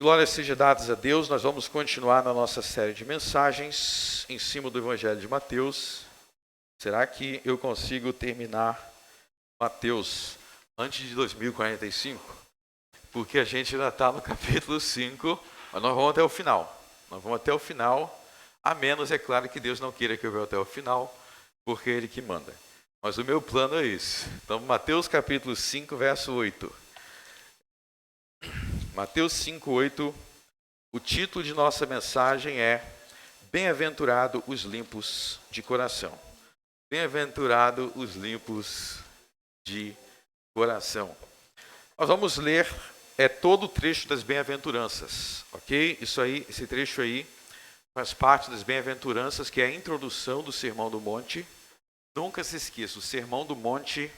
Glórias sejam dadas a Deus. Nós vamos continuar na nossa série de mensagens em cima do Evangelho de Mateus. Será que eu consigo terminar Mateus antes de 2045? Porque a gente ainda está no capítulo 5, mas nós vamos até o final. Nós vamos até o final, a menos, é claro, que Deus não queira que eu vá até o final, porque é Ele que manda. Mas o meu plano é esse. Então, Mateus capítulo 5, verso 8. Mateus 5, 8, o título de nossa mensagem é Bem-aventurado os limpos de coração. Bem-aventurado os limpos de coração. Nós vamos ler todo o trecho das bem-aventuranças, ok? Esse trecho aí faz parte das bem-aventuranças, que é a introdução do Sermão do Monte. Nunca se esqueça, o Sermão do Monte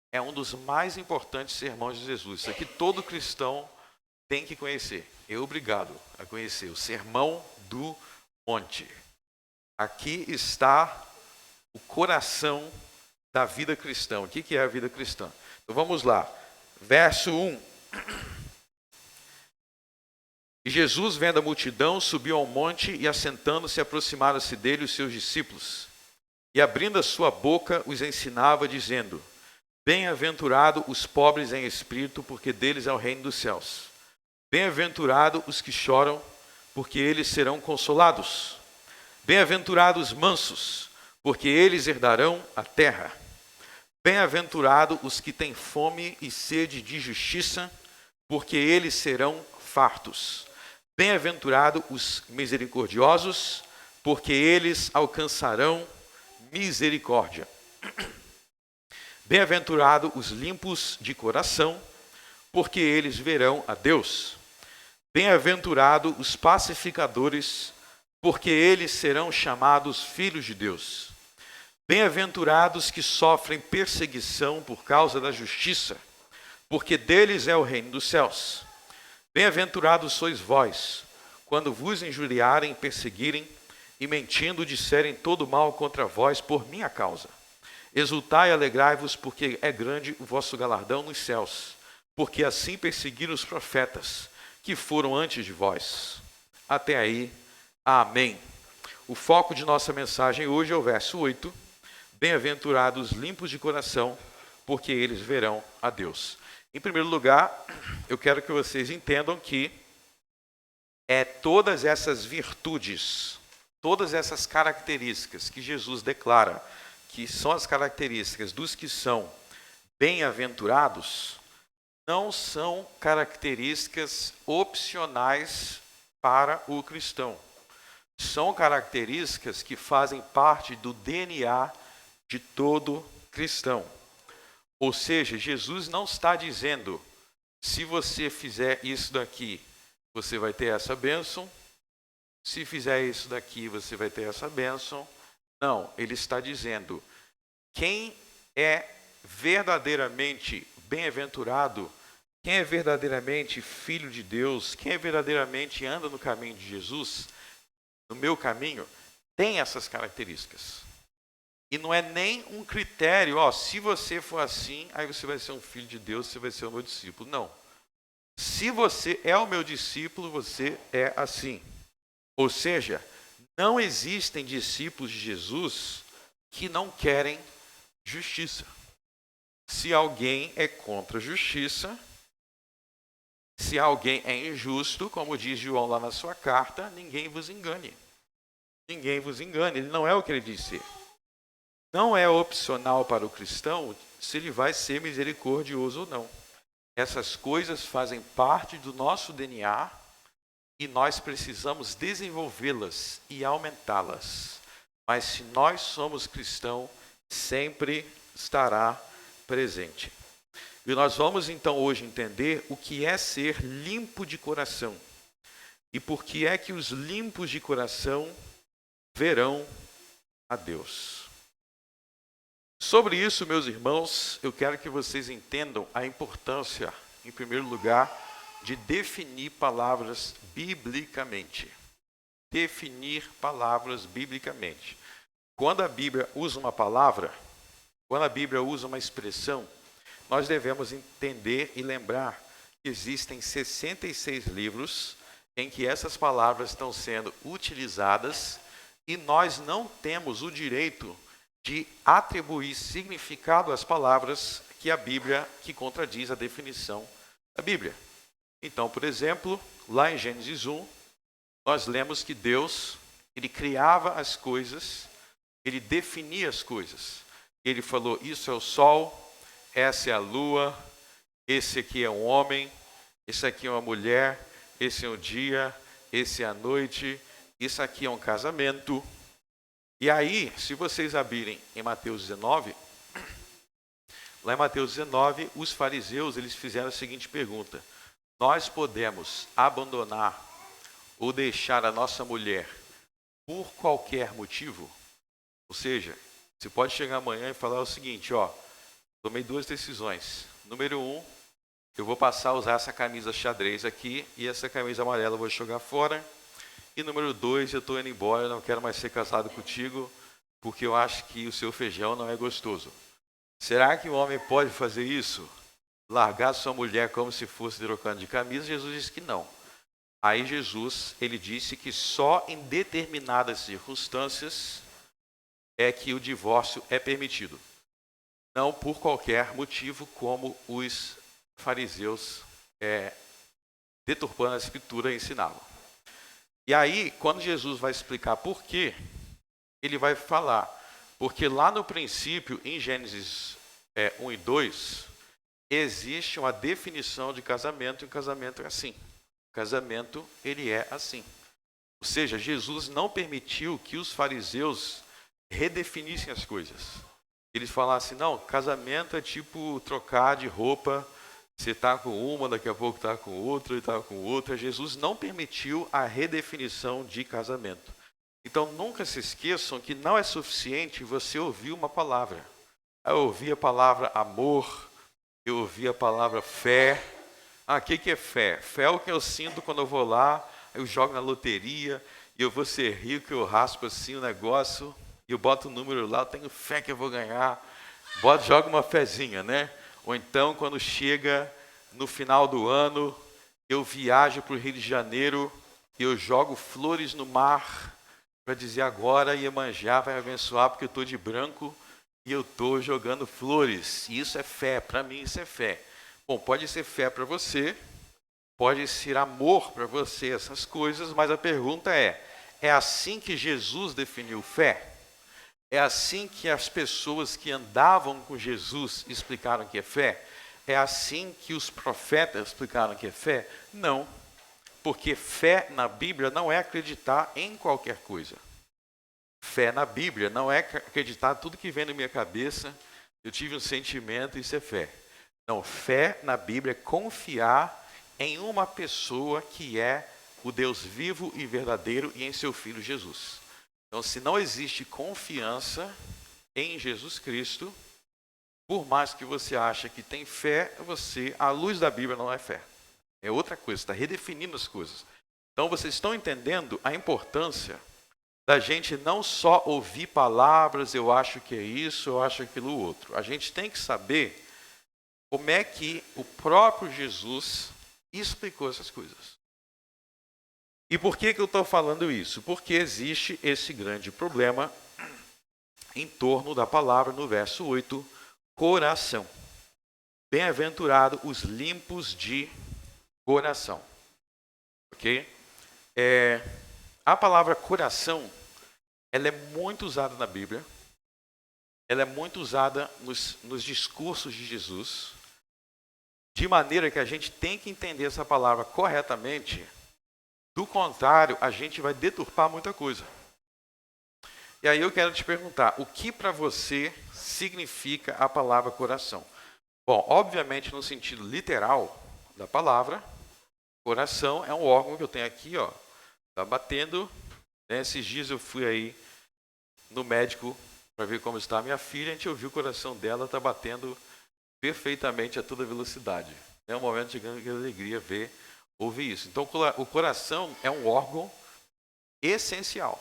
é um dos mais importantes sermões de Jesus. Isso aqui todo cristão tem que conhecer. É obrigado a conhecer o Sermão do Monte. Aqui está o coração da vida cristã. O que é a vida cristã? Então vamos lá. Verso 1. E Jesus, vendo a multidão, subiu ao monte e, assentando-se, aproximaram-se dele os seus discípulos. E, abrindo a sua boca, os ensinava, dizendo: Bem-aventurado os pobres em espírito, porque deles é o reino dos céus. Bem-aventurado os que choram, porque eles serão consolados. Bem-aventurados os mansos, porque eles herdarão a terra. Bem-aventurado os que têm fome e sede de justiça, porque eles serão fartos. Bem-aventurado os misericordiosos, porque eles alcançarão misericórdia. Bem-aventurado os limpos de coração, porque eles verão a Deus. Bem-aventurado os pacificadores, porque eles serão chamados filhos de Deus. Bem-aventurados que sofrem perseguição por causa da justiça, porque deles é o reino dos céus. Bem-aventurados sois vós, quando vos injuriarem, perseguirem e mentindo disserem todo mal contra vós por minha causa. Exultai e alegrai-vos, porque é grande o vosso galardão nos céus, porque assim perseguiram os profetas que foram antes de vós. Até aí, amém. O foco de nossa mensagem hoje é o verso 8. Bem-aventurados limpos de coração, porque eles verão a Deus. Em primeiro lugar, eu quero que vocês entendam que todas essas virtudes, todas essas características que Jesus declara, que são as características dos que são bem-aventurados, não são características opcionais para o cristão. São características que fazem parte do DNA de todo cristão. Ou seja, Jesus não está dizendo, se você fizer isso daqui, você vai ter essa bênção. Se fizer isso daqui, você vai ter essa bênção. Não, ele está dizendo, quem é verdadeiramente bem-aventurado, quem é verdadeiramente filho de Deus, quem é verdadeiramente anda no caminho de Jesus, no meu caminho, tem essas características. E não é nem um critério, se você for assim, aí você vai ser um filho de Deus, você vai ser o meu discípulo. Não. Se você é o meu discípulo, você é assim. Ou seja, não existem discípulos de Jesus que não querem justiça. Se alguém é contra a justiça, se alguém é injusto, como diz João lá na sua carta, ninguém vos engane. Ninguém vos engane, ele não é o que ele diz ser. Não é opcional para o cristão se ele vai ser misericordioso ou não. Essas coisas fazem parte do nosso DNA e nós precisamos desenvolvê-las e aumentá-las. Mas se nós somos cristãos, sempre estará presente. E nós vamos então hoje entender o que é ser limpo de coração. E por que é que os limpos de coração verão a Deus. Sobre isso, meus irmãos, eu quero que vocês entendam a importância, em primeiro lugar, de definir palavras biblicamente. Definir palavras biblicamente. Quando a Bíblia usa uma palavra, quando a Bíblia usa uma expressão, nós devemos entender e lembrar que existem 66 livros em que essas palavras estão sendo utilizadas e nós não temos o direito de atribuir significado às palavras que contradiz a definição da Bíblia. Então, por exemplo, lá em Gênesis 1, nós lemos que Deus, ele criava as coisas, ele definia as coisas. Ele falou, isso é o sol, essa é a lua, esse aqui é um homem, esse aqui é uma mulher, esse é um dia, esse é a noite, isso aqui é um casamento. E aí, se vocês abrirem em Mateus 19, lá em Mateus 19, os fariseus eles fizeram a seguinte pergunta: nós podemos abandonar ou deixar a nossa mulher por qualquer motivo? Ou seja, você pode chegar amanhã e falar o seguinte, tomei 2 decisões. Número 1, eu vou passar a usar essa camisa xadrez aqui e essa camisa amarela eu vou jogar fora. E número 2, eu estou indo embora, eu não quero mais ser casado contigo, porque eu acho que o seu feijão não é gostoso. Será que o homem pode fazer isso? Largar sua mulher como se fosse trocando de camisa? Jesus disse que não. Aí Jesus, ele disse que só em determinadas circunstâncias é que o divórcio é permitido. Não por qualquer motivo, como os fariseus, deturpando a escritura, ensinavam. E aí, quando Jesus vai explicar por quê, ele vai falar, porque lá no princípio, em Gênesis 1 e 2, existe uma definição de casamento, e o casamento é assim. O casamento, ele é assim. Ou seja, Jesus não permitiu que os fariseus redefinissem as coisas. Eles falassem, não, casamento é tipo trocar de roupa, você está com uma, daqui a pouco está com outra, e está com outra. Jesus não permitiu a redefinição de casamento. Então, nunca se esqueçam que não é suficiente você ouvir uma palavra. Eu ouvi a palavra amor, eu ouvi a palavra fé. O que é fé? Fé é o que eu sinto quando eu vou lá, eu jogo na loteria, e eu vou ser rico, eu raspo assim o negócio, e eu boto o número lá, eu tenho fé que eu vou ganhar. Joga uma fezinha, né? Ou então, quando chega no final do ano, eu viajo para o Rio de Janeiro, e eu jogo flores no mar, para dizer agora Iemanjá vai me abençoar, porque eu estou de branco, e eu estou jogando flores. E isso é fé, para mim isso é fé. Bom, pode ser fé para você, pode ser amor para você, essas coisas, mas a pergunta é assim que Jesus definiu fé? É assim que as pessoas que andavam com Jesus explicaram que é fé? É assim que os profetas explicaram que é fé? Não, porque fé na Bíblia não é acreditar em qualquer coisa. Fé na Bíblia não é acreditar tudo que vem na minha cabeça, eu tive um sentimento, isso é fé. Não, fé na Bíblia é confiar em uma pessoa que é o Deus vivo e verdadeiro e em seu Filho Jesus. Então, se não existe confiança em Jesus Cristo, por mais que você ache que tem fé, à luz da Bíblia, não é fé. É outra coisa, está redefinindo as coisas. Então, vocês estão entendendo a importância da gente não só ouvir palavras, eu acho que é isso, eu acho aquilo outro. A gente tem que saber como é que o próprio Jesus explicou essas coisas. E por que eu estou falando isso? Porque existe esse grande problema em torno da palavra no verso 8, coração. Bem-aventurado os limpos de coração. Ok? A palavra coração, ela é muito usada na Bíblia. Ela é muito usada nos discursos de Jesus. De maneira que a gente tem que entender essa palavra corretamente. Do contrário, a gente vai deturpar muita coisa. E aí eu quero te perguntar, o que para você significa a palavra coração? Bom, obviamente no sentido literal da palavra, coração é um órgão que eu tenho aqui, tá batendo. Esses dias eu fui aí no médico para ver como está a minha filha, a gente ouviu o coração dela, tá batendo perfeitamente a toda velocidade. É um momento de grande alegria ouvir isso. Então, o coração é um órgão essencial.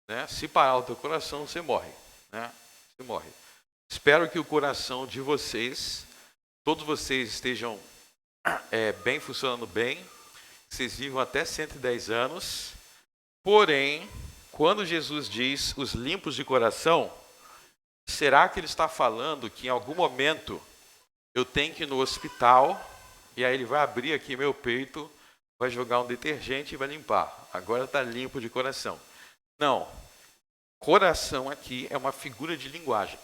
Né? Se parar o teu coração, você morre. Né? Você morre. Espero que o coração de vocês, todos vocês estejam funcionando bem. vocês vivam até 110 anos. Porém, quando Jesus diz os limpos de coração, será que ele está falando que em algum momento eu tenho que ir no hospital e aí ele vai abrir aqui meu peito, vai jogar um detergente e vai limpar? Agora está limpo de coração. Não. Coração aqui é uma figura de linguagem.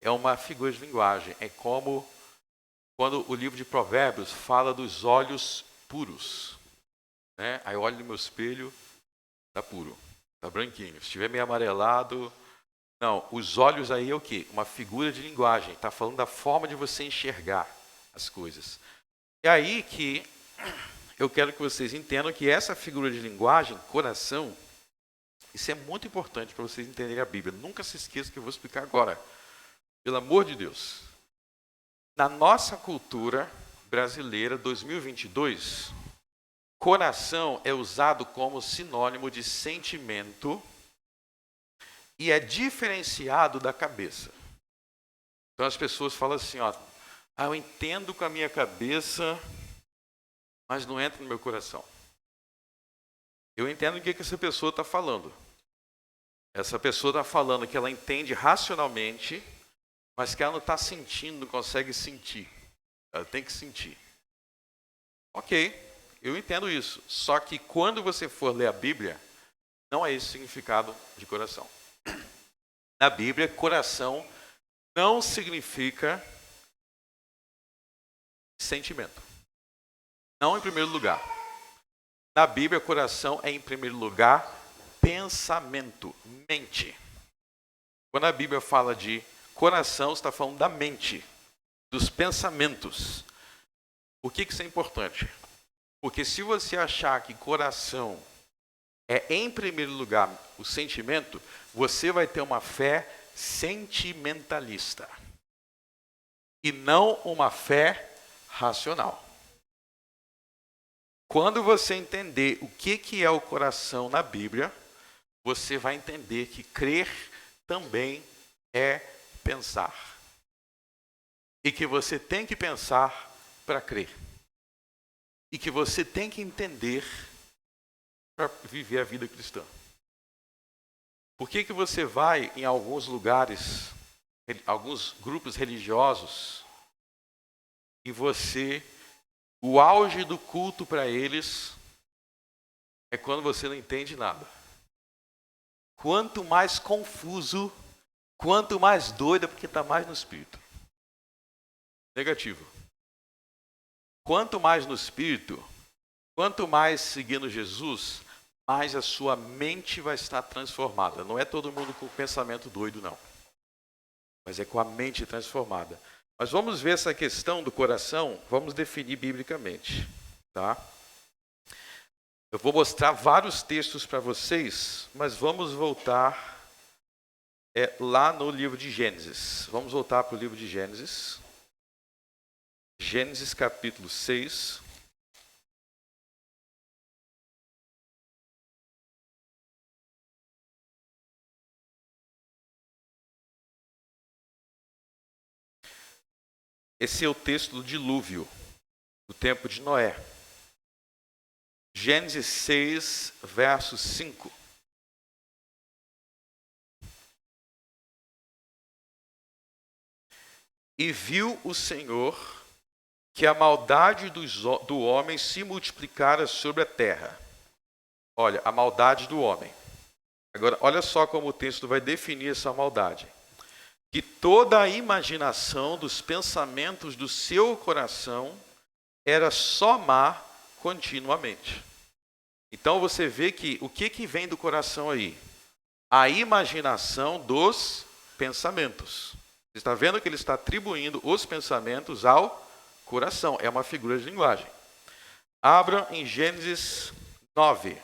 É uma figura de linguagem. É como quando o livro de Provérbios fala dos olhos puros. Né? Aí eu olho no meu espelho, está puro, está branquinho. Se estiver meio amarelado... Não, os olhos aí é o quê? Uma figura de linguagem. Está falando da forma de você enxergar as coisas. É aí que eu quero que vocês entendam que essa figura de linguagem, coração, isso é muito importante para vocês entenderem a Bíblia. Nunca se esqueça que eu vou explicar agora. Pelo amor de Deus. Na nossa cultura brasileira 2022, coração é usado como sinônimo de sentimento e é diferenciado da cabeça. Então as pessoas falam assim, ó, eu entendo com a minha cabeça, mas não entra no meu coração. Eu entendo o que essa pessoa está falando. Essa pessoa está falando que ela entende racionalmente, mas que ela não está sentindo, não consegue sentir. Ela tem que sentir. Ok, eu entendo isso. Só que quando você for ler a Bíblia, não é esse o significado de coração. Na Bíblia, coração não significa sentimento. Não em primeiro lugar. Na Bíblia, coração é em primeiro lugar pensamento, mente. Quando a Bíblia fala de coração, está falando da mente, dos pensamentos. Por que isso é importante? Porque se você achar que coração é em primeiro lugar o sentimento, você vai ter uma fé sentimentalista e não uma fé racional. Quando você entender o que é o coração na Bíblia, você vai entender que crer também é pensar. E que você tem que pensar para crer. E que você tem que entender para viver a vida cristã. Por que você vai em alguns lugares, alguns grupos religiosos, e o auge do culto para eles é quando você não entende nada. Quanto mais confuso, quanto mais doido, é porque está mais no espírito. Negativo. Quanto mais no espírito, quanto mais seguindo Jesus, mais a sua mente vai estar transformada. Não é todo mundo com o pensamento doido, não. Mas é com a mente transformada. Mas vamos ver essa questão do coração, vamos definir biblicamente. Tá? Eu vou mostrar vários textos para vocês, mas vamos voltar lá no livro de Gênesis. Vamos voltar para o livro de Gênesis. Gênesis capítulo 6. Esse é o texto do dilúvio, do tempo de Noé. Gênesis 6, verso 5. E viu o Senhor que a maldade do homem se multiplicara sobre a terra. Olha, a maldade do homem. Agora, olha só como o texto vai definir essa maldade. Que toda a imaginação dos pensamentos do seu coração era só má continuamente. Então você vê que o que vem do coração aí? A imaginação dos pensamentos. Você está vendo que ele está atribuindo os pensamentos ao coração. É uma figura de linguagem. Abram em Gênesis 9.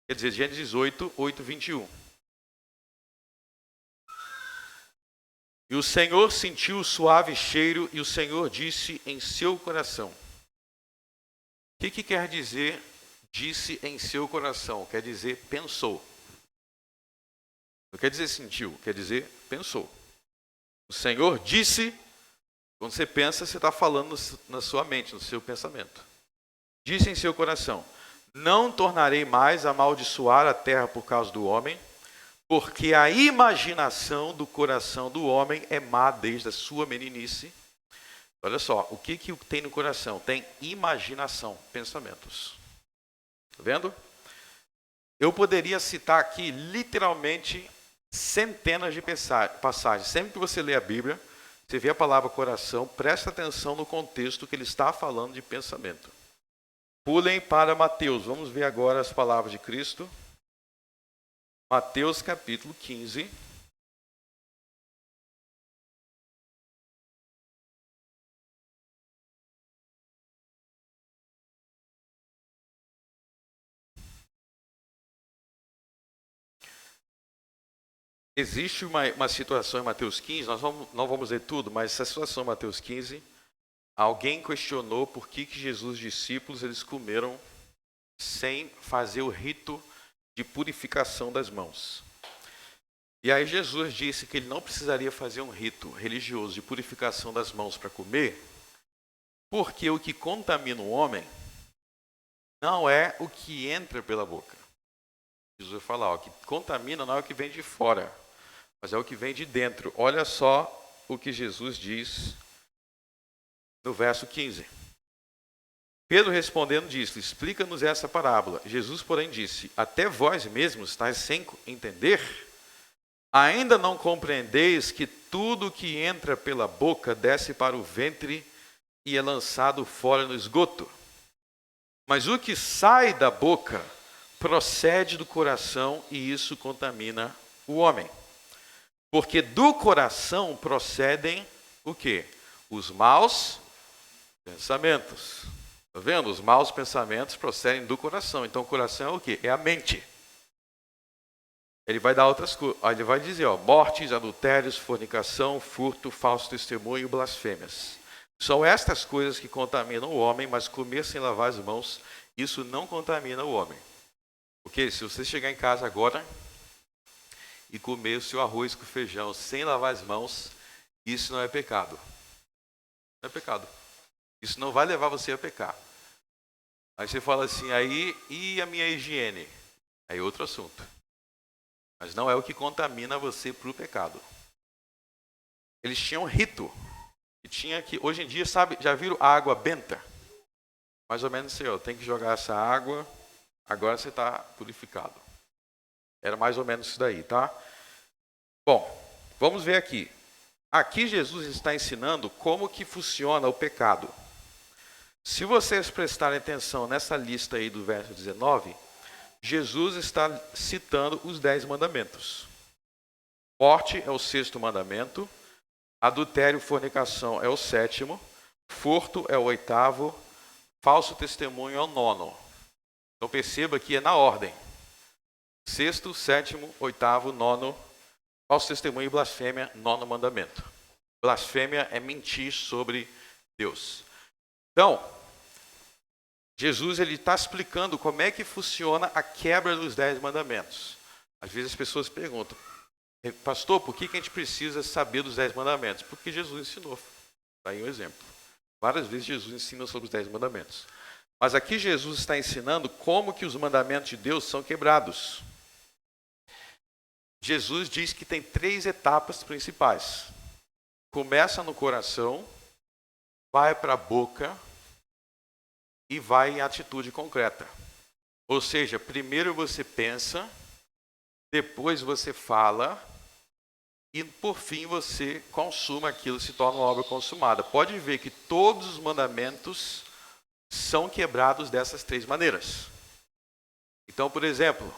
Quer dizer, Gênesis 8, 21. E o Senhor sentiu o suave cheiro, e o Senhor disse em seu coração. O que quer dizer disse em seu coração? Quer dizer pensou. Não quer dizer sentiu, quer dizer pensou. O Senhor disse Quando você pensa, você está falando na sua mente, no seu pensamento. Disse em seu coração: não tornarei mais a amaldiçoar a terra por causa do homem, porque a imaginação do coração do homem é má desde a sua meninice. Olha só, o que tem no coração? Tem imaginação, pensamentos. Está vendo? Eu poderia citar aqui literalmente centenas de passagens. Sempre que você lê a Bíblia, você vê a palavra coração, presta atenção no contexto que ele está falando de pensamento. Pulem para Mateus. Vamos ver agora as palavras de Cristo. Mateus capítulo 15. Existe uma situação em Mateus 15, nós não vamos ler tudo, mas essa situação em Mateus 15, alguém questionou por que Jesus e os discípulos eles comeram sem fazer o rito de purificação das mãos. E aí Jesus disse que ele não precisaria fazer um rito religioso de purificação das mãos para comer, porque o que contamina o homem não é o que entra pela boca. Jesus vai falar, o que contamina não é o que vem de fora, mas é o que vem de dentro. Olha só o que Jesus diz no verso 15. Pedro respondendo disse: explica-nos essa parábola. Jesus, porém, disse: até vós mesmos estáis sem entender? Ainda não compreendeis que tudo que entra pela boca desce para o ventre e é lançado fora no esgoto? Mas o que sai da boca procede do coração, e isso contamina o homem. Porque do coração procedem o quê? Os maus pensamentos. Está vendo? Os maus pensamentos procedem do coração. Então o coração é o quê? É a mente. Ele vai dar outras coisas. Ele vai dizer, mortes, adultérios, fornicação, furto, falso testemunho e blasfêmias. São estas coisas que contaminam o homem, mas comer sem lavar as mãos, isso não contamina o homem. Porque se você chegar em casa agora e comer o seu arroz com feijão sem lavar as mãos, isso não é pecado. Não é pecado. Isso não vai levar você a pecar. Aí você fala assim, aí, e a minha higiene? Aí outro assunto. Mas não é o que contamina você para o pecado. Eles tinham rito. E tinha que, hoje em dia, sabe, já viram a água benta? Mais ou menos assim, tem que jogar essa água, agora você está purificado. Era mais ou menos isso daí, tá? Bom, vamos ver aqui. Aqui Jesus está ensinando como que funciona o pecado. Se vocês prestarem atenção nessa lista aí do verso 19, Jesus está citando os 10 mandamentos. Morte é o 6º mandamento, adultério e fornicação é o 7º, furto é o 8º, falso testemunho é o 9º. Então perceba que é na ordem. 6º, 7º, 8º, 9º, falso testemunho e blasfêmia, 9º mandamento. Blasfêmia é mentir sobre Deus. Então, Jesus ele está explicando como é que funciona a quebra dos 10 mandamentos. Às vezes as pessoas perguntam, pastor, por que a gente precisa saber dos 10 mandamentos? Porque Jesus ensinou. Está aí um exemplo. Várias vezes Jesus ensina sobre os 10 mandamentos. Mas aqui Jesus está ensinando como que os mandamentos de Deus são quebrados. Jesus diz que tem 3 etapas principais. Começa no coração, vai para a boca e vai em atitude concreta. Ou seja, primeiro você pensa, depois você fala e por fim você consuma aquilo, se torna uma obra consumada. Pode ver que todos os mandamentos são quebrados dessas 3 maneiras. Então, por exemplo,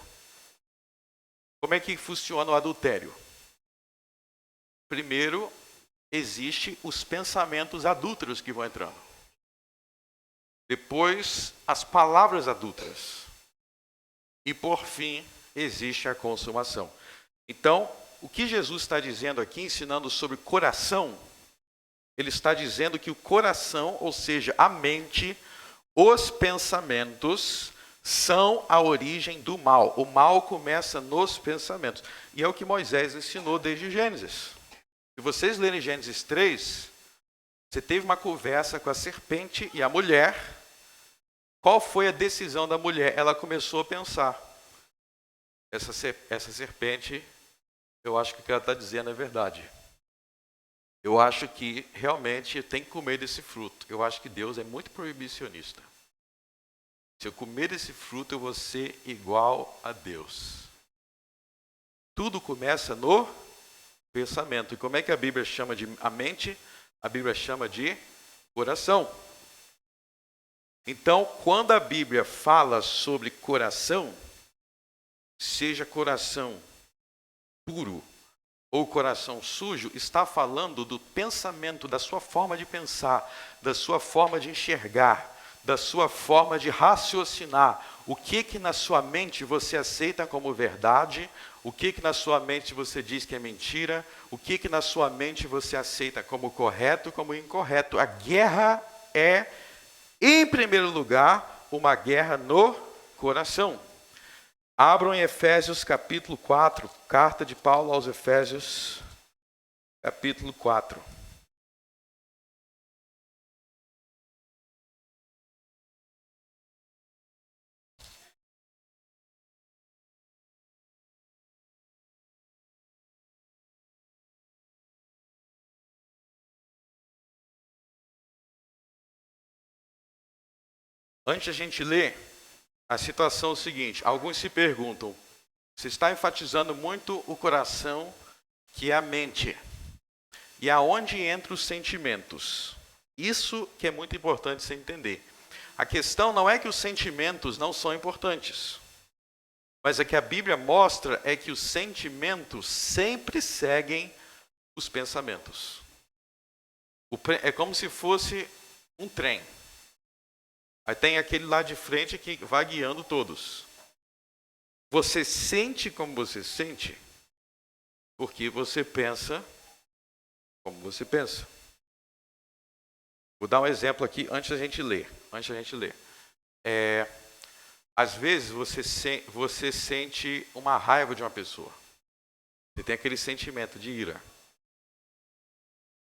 como é que funciona o adultério? Primeiro, existem os pensamentos adúlteros que vão entrando. Depois, as palavras adúlteras. E por fim, existe a consumação. Então, o que Jesus está dizendo aqui, ensinando sobre coração, ele está dizendo que o coração, ou seja, a mente, os pensamentos, são a origem do mal. O mal começa nos pensamentos. E é o que Moisés ensinou desde Gênesis. Se vocês lerem Gênesis 3, Você teve uma conversa com a serpente e a mulher. Qual foi a decisão da mulher? Ela começou a pensar. Essa serpente, eu acho que o que ela está dizendo é verdade. Eu acho que realmente tem que comer desse fruto. Eu acho que Deus é muito proibicionista. Se eu comer desse fruto, eu vou ser igual a Deus. Tudo começa no pensamento. E como é que a Bíblia chama de a mente? A Bíblia chama de coração. Então, quando a Bíblia fala sobre coração, seja coração puro ou coração sujo, está falando do pensamento, da sua forma de pensar, da sua forma de enxergar, da sua forma de raciocinar. O que na sua mente você aceita como verdade, o que na sua mente você diz que é mentira, o que na sua mente você aceita como correto, como incorreto. A guerra é, em primeiro lugar, uma guerra no coração. Abram em Efésios capítulo 4, carta de Paulo aos Efésios, capítulo 4. Antes de a gente ler, a situação é o seguinte: alguns se perguntam, você está enfatizando muito o coração, que é a mente, e aonde entram os sentimentos. Isso que é muito importante você entender. A questão não é que os sentimentos não são importantes, mas é que a Bíblia mostra é que os sentimentos sempre seguem os pensamentos. É como se fosse um trem. Aí tem aquele lá de frente que vai guiando todos. Você sente como você sente, porque você pensa como você pensa. Vou dar um exemplo aqui antes da gente ler. Às vezes você sente uma raiva de uma pessoa. Você tem aquele sentimento de ira.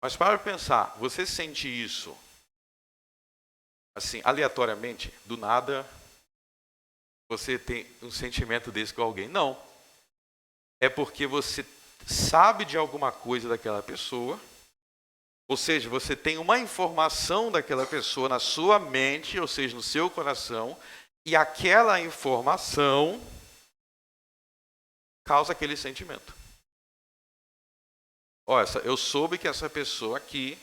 Mas para pensar, você sente isso assim, aleatoriamente, do nada, você tem um sentimento desse com alguém? Não. É porque você sabe de alguma coisa daquela pessoa, ou seja, você tem uma informação daquela pessoa na sua mente, ou seja, no seu coração, e aquela informação causa aquele sentimento. Olha, eu soube que essa pessoa aqui,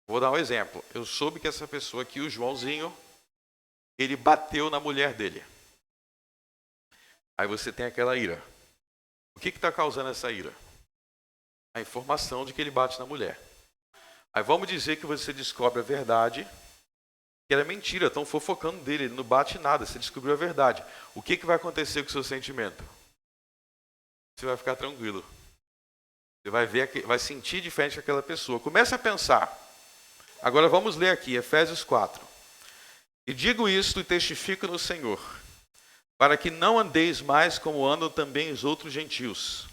vou dar um exemplo, eu soube que essa pessoa aqui, o Joãozinho, ele bateu na mulher dele. Aí você tem aquela ira. O que está causando essa ira? A informação de que ele bate na mulher. Aí vamos dizer que você descobre a verdade, que era mentira, estão fofocando dele, ele não bate nada, você descobriu a verdade. O que vai acontecer com o seu sentimento? Você vai ficar tranquilo. Você vai ver, vai sentir diferente com aquela pessoa. Comece a pensar. Agora vamos ler aqui, Efésios 4. E digo isto e testifico no Senhor, para que não andeis mais como andam também os outros gentios,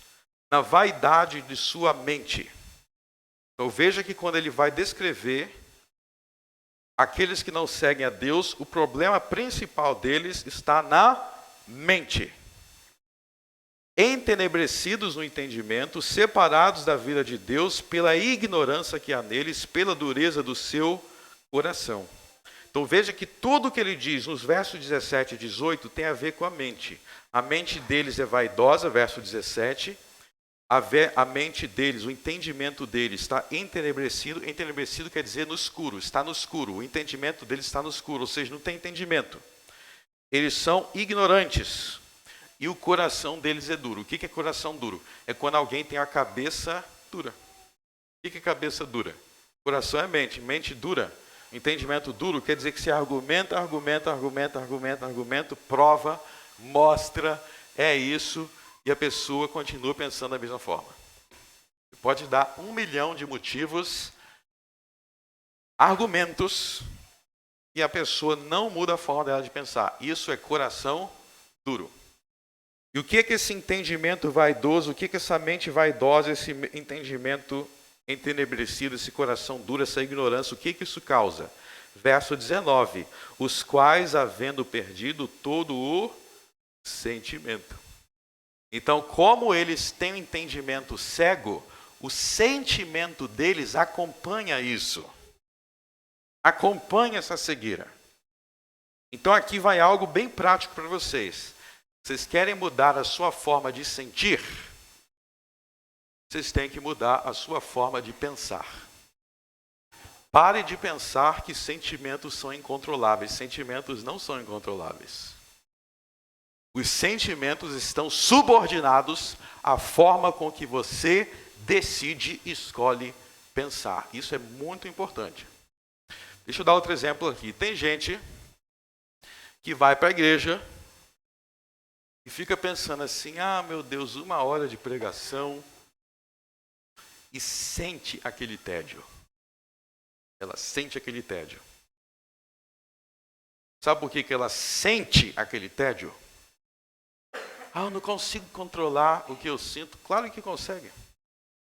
na vaidade de sua mente. Então veja que quando ele vai descrever aqueles que não seguem a Deus, o problema principal deles está na mente. Entenebrecidos no entendimento, separados da vida de Deus pela ignorância que há neles, pela dureza do seu coração. Então veja que tudo que ele diz nos versos 17 e 18 tem a ver com a mente. A mente deles é vaidosa, verso 17. A mente deles, o entendimento deles está entenebrecido. Entenebrecido quer dizer no escuro, está no escuro. O entendimento deles está no escuro, ou seja, não tem entendimento. Eles são ignorantes. E o coração deles é duro. O que é coração duro? É quando alguém tem a cabeça dura. O que é cabeça dura? Coração é mente. Mente dura, entendimento duro, quer dizer que você argumenta, prova, mostra, é isso, e a pessoa continua pensando da mesma forma. Você pode dar 1 milhão de motivos, argumentos, e a pessoa não muda a forma dela de pensar. Isso é coração duro. E o que é esse entendimento vaidoso, o que é essa mente vaidosa, esse entendimento entenebrecido, esse coração duro, essa ignorância, o que isso causa? Verso 19, os quais, havendo perdido todo o sentimento. Então, como eles têm um entendimento cego, o sentimento deles acompanha isso. Acompanha essa cegueira. Então, aqui vai algo bem prático para vocês. Vocês querem mudar a sua forma de sentir? Vocês têm que mudar a sua forma de pensar. Pare de pensar que sentimentos são incontroláveis. Sentimentos não são incontroláveis. Os sentimentos estão subordinados à forma com que você decide e escolhe pensar. Isso é muito importante. Deixa eu dar outro exemplo aqui. Tem gente que vai para a igreja e fica pensando assim, meu Deus, 1 hora de pregação, e sente aquele tédio. Ela sente aquele tédio. Sabe por que ela sente aquele tédio? Eu não consigo controlar o que eu sinto. Claro que consegue.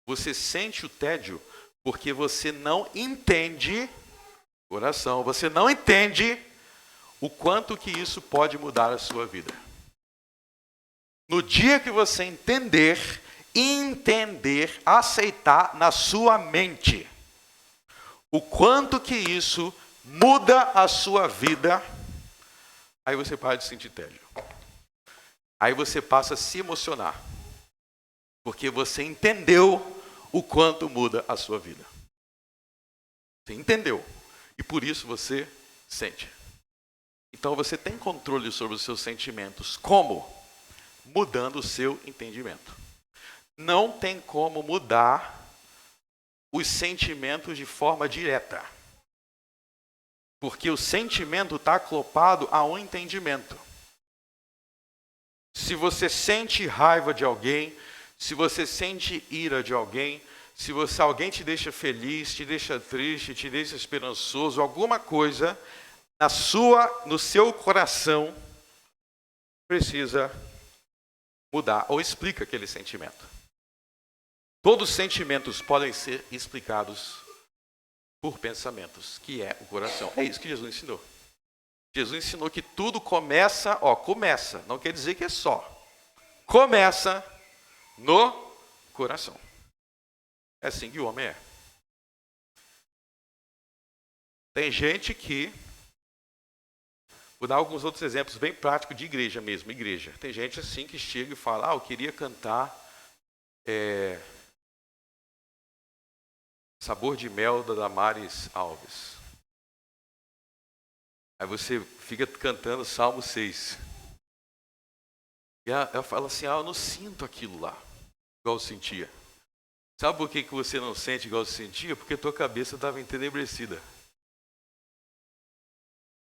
Você sente o tédio porque você não entende, coração, você não entende o quanto que isso pode mudar a sua vida. No dia que você entender, aceitar na sua mente o quanto que isso muda a sua vida, aí você para de sentir tédio. Aí você passa a se emocionar. Porque você entendeu o quanto muda a sua vida. Você entendeu. E por isso você sente. Então você tem controle sobre os seus sentimentos. Como? Mudando o seu entendimento. Não tem como mudar os sentimentos de forma direta. Porque o sentimento está acoplado a um entendimento. Se você sente raiva de alguém, se você sente ira de alguém, se alguém te deixa feliz, te deixa triste, te deixa esperançoso, alguma coisa no seu coração precisa mudar ou explica aquele sentimento. Todos os sentimentos podem ser explicados por pensamentos, que é o coração. É isso que Jesus ensinou. Jesus ensinou que tudo começa, não quer dizer que é só. Começa no coração. É assim que o homem é. Tem gente que, vou dar alguns outros exemplos bem práticos de igreja mesmo, igreja. Tem gente assim que chega e fala, eu queria cantar Sabor de Mel da Damares Alves. Aí você fica cantando Salmo 6. E ela fala assim, eu não sinto aquilo lá, igual eu sentia. Sabe por que você não sente igual você sentia? Porque tua cabeça estava entenebrecida.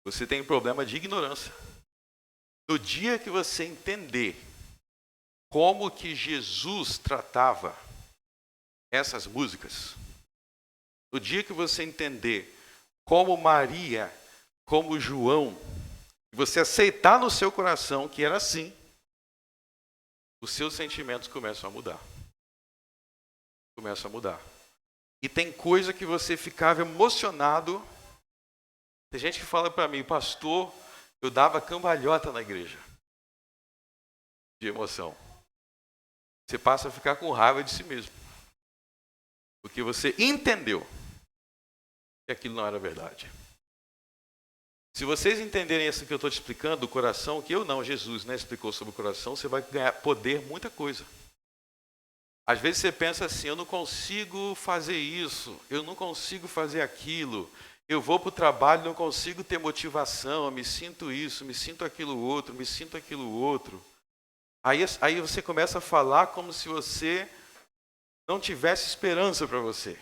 Você tem um problema de ignorância. No dia que você entender como que Jesus tratava essas músicas, no dia que você entender como Maria, como João, você aceitar no seu coração que era assim, os seus sentimentos começam a mudar. Começam a mudar. E tem coisa que você ficava emocionado. Tem gente que fala para mim, pastor, eu dava cambalhota na igreja. De emoção. Você passa a ficar com raiva de si mesmo. Porque você entendeu que aquilo não era verdade. Se vocês entenderem isso que eu estou te explicando, do coração, que Jesus explicou sobre o coração, você vai ganhar poder, muita coisa. Às vezes você pensa assim, eu não consigo fazer isso, eu não consigo fazer aquilo, eu vou para o trabalho, não consigo ter motivação, eu me sinto isso, me sinto aquilo outro, me sinto aquilo outro. Aí você começa a falar como se você não tivesse esperança para você.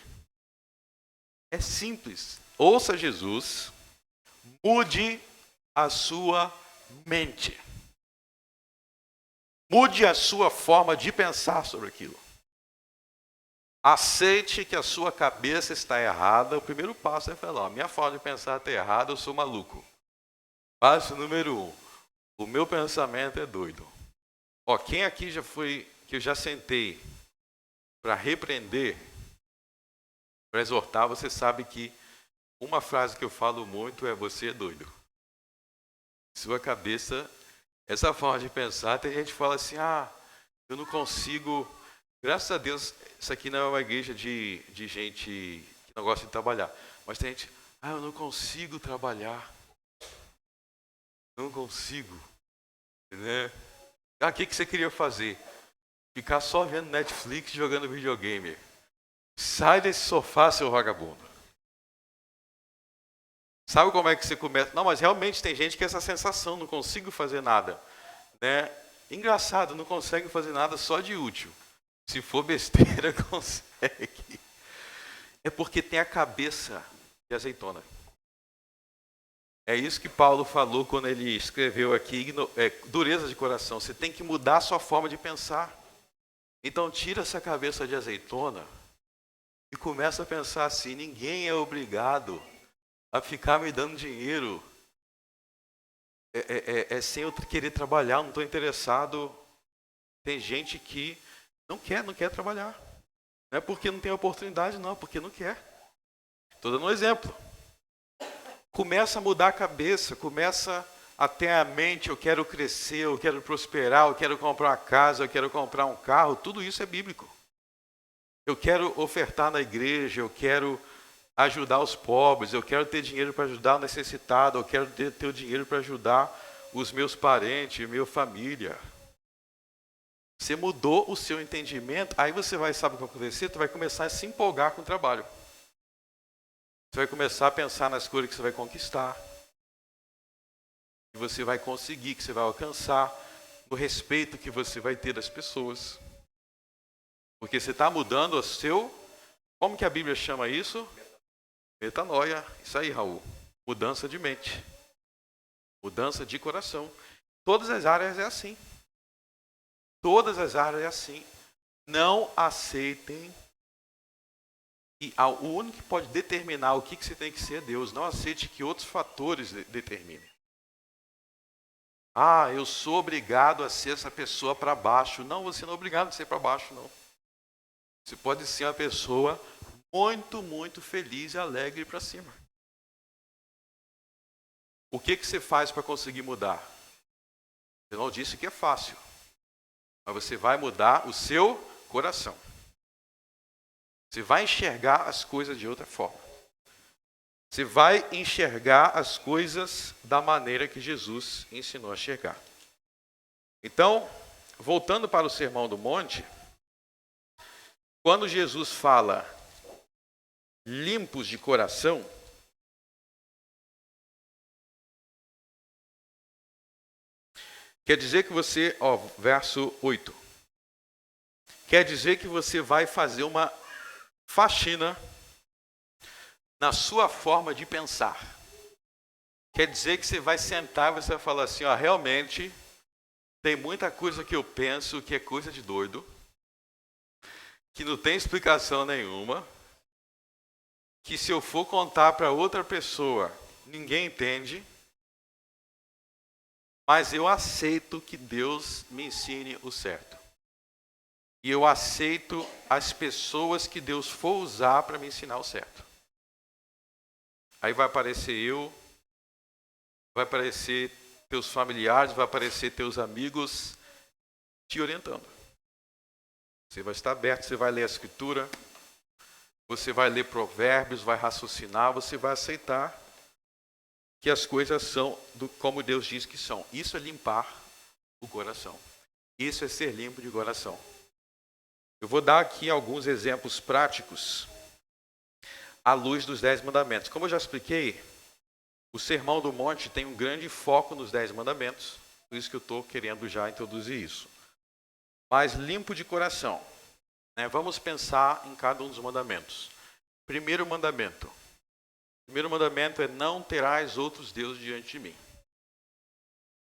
É simples. Ouça Jesus. Mude a sua mente. Mude a sua forma de pensar sobre aquilo. Aceite que a sua cabeça está errada. O primeiro passo é falar, minha forma de pensar está errada, eu sou maluco. Passo número 1, o meu pensamento é doido. Quem aqui já foi, que eu já sentei para repreender Para exortar, você sabe que uma frase que eu falo muito é: você é doido. Sua cabeça, essa forma de pensar, tem gente que fala assim: eu não consigo. Graças a Deus, isso aqui não é uma igreja de gente que não gosta de trabalhar. Mas tem gente: eu não consigo trabalhar. Não consigo. Né? O que você queria fazer? Ficar só vendo Netflix e jogando videogame. Sai desse sofá, seu vagabundo. Sabe como é que você começa? Não, mas realmente tem gente que tem essa sensação: não consigo fazer nada. Né? Engraçado, não consegue fazer nada só de útil. Se for besteira, consegue. É porque tem a cabeça de azeitona. É isso que Paulo falou quando ele escreveu aqui, dureza de coração. Você tem que mudar a sua forma de pensar. Então tira essa cabeça de azeitona e começa a pensar assim: ninguém é obrigado a ficar me dando dinheiro sem eu querer trabalhar, não estou interessado. Tem gente que não quer trabalhar. Não é porque não tem oportunidade, não, porque não quer. Estou dando um exemplo. Começa a mudar a cabeça, começa a ter a mente: eu quero crescer, eu quero prosperar, eu quero comprar uma casa, eu quero comprar um carro. Tudo isso é bíblico. Eu quero ofertar na igreja, eu quero ajudar os pobres, eu quero ter dinheiro para ajudar o necessitado, eu quero ter o dinheiro para ajudar os meus parentes, minha família. Você mudou o seu entendimento, aí você sabe o que vai acontecer? Você vai começar a se empolgar com o trabalho. Você vai começar a pensar nas coisas que você vai conquistar, que você vai conseguir, que você vai alcançar, no respeito que você vai ter das pessoas. Porque você está mudando o seu... Como que a Bíblia chama isso? Metanoia. Isso aí, Raul. Mudança de mente. Mudança de coração. Todas as áreas é assim. Todas as áreas é assim. Não aceitem. E o único que pode determinar o que você tem que ser é Deus. Não aceite que outros fatores determinem. Eu sou obrigado a ser essa pessoa para baixo. Não, você não é obrigado a ser para baixo, não. Você pode ser uma pessoa muito, muito feliz e alegre para cima. O que você faz para conseguir mudar? Eu não disse que é fácil. Mas você vai mudar o seu coração. Você vai enxergar as coisas de outra forma. Você vai enxergar as coisas da maneira que Jesus ensinou a enxergar. Então, voltando para o Sermão do Monte, quando Jesus fala limpos de coração, quer dizer que você, verso 8, quer dizer que você vai fazer uma faxina na sua forma de pensar. Quer dizer que você vai sentar e você vai falar assim: realmente tem muita coisa que eu penso que é coisa de doido, que não tem explicação nenhuma, que se eu for contar para outra pessoa, ninguém entende, mas eu aceito que Deus me ensine o certo. E eu aceito as pessoas que Deus for usar para me ensinar o certo. Aí vai aparecer eu, vai aparecer teus familiares, vai aparecer teus amigos te orientando. Você vai estar aberto, você vai ler a Escritura, você vai ler Provérbios, vai raciocinar, você vai aceitar que as coisas são como Deus diz que são. Isso é limpar o coração. Isso é ser limpo de coração. Eu vou dar aqui alguns exemplos práticos à luz dos 10 mandamentos. Como eu já expliquei, o Sermão do Monte tem um grande foco nos 10 mandamentos, por isso que eu estou querendo já introduzir isso. Mas limpo de coração. Vamos pensar em cada um dos mandamentos. Primeiro mandamento. O primeiro mandamento é: não terás outros deuses diante de mim.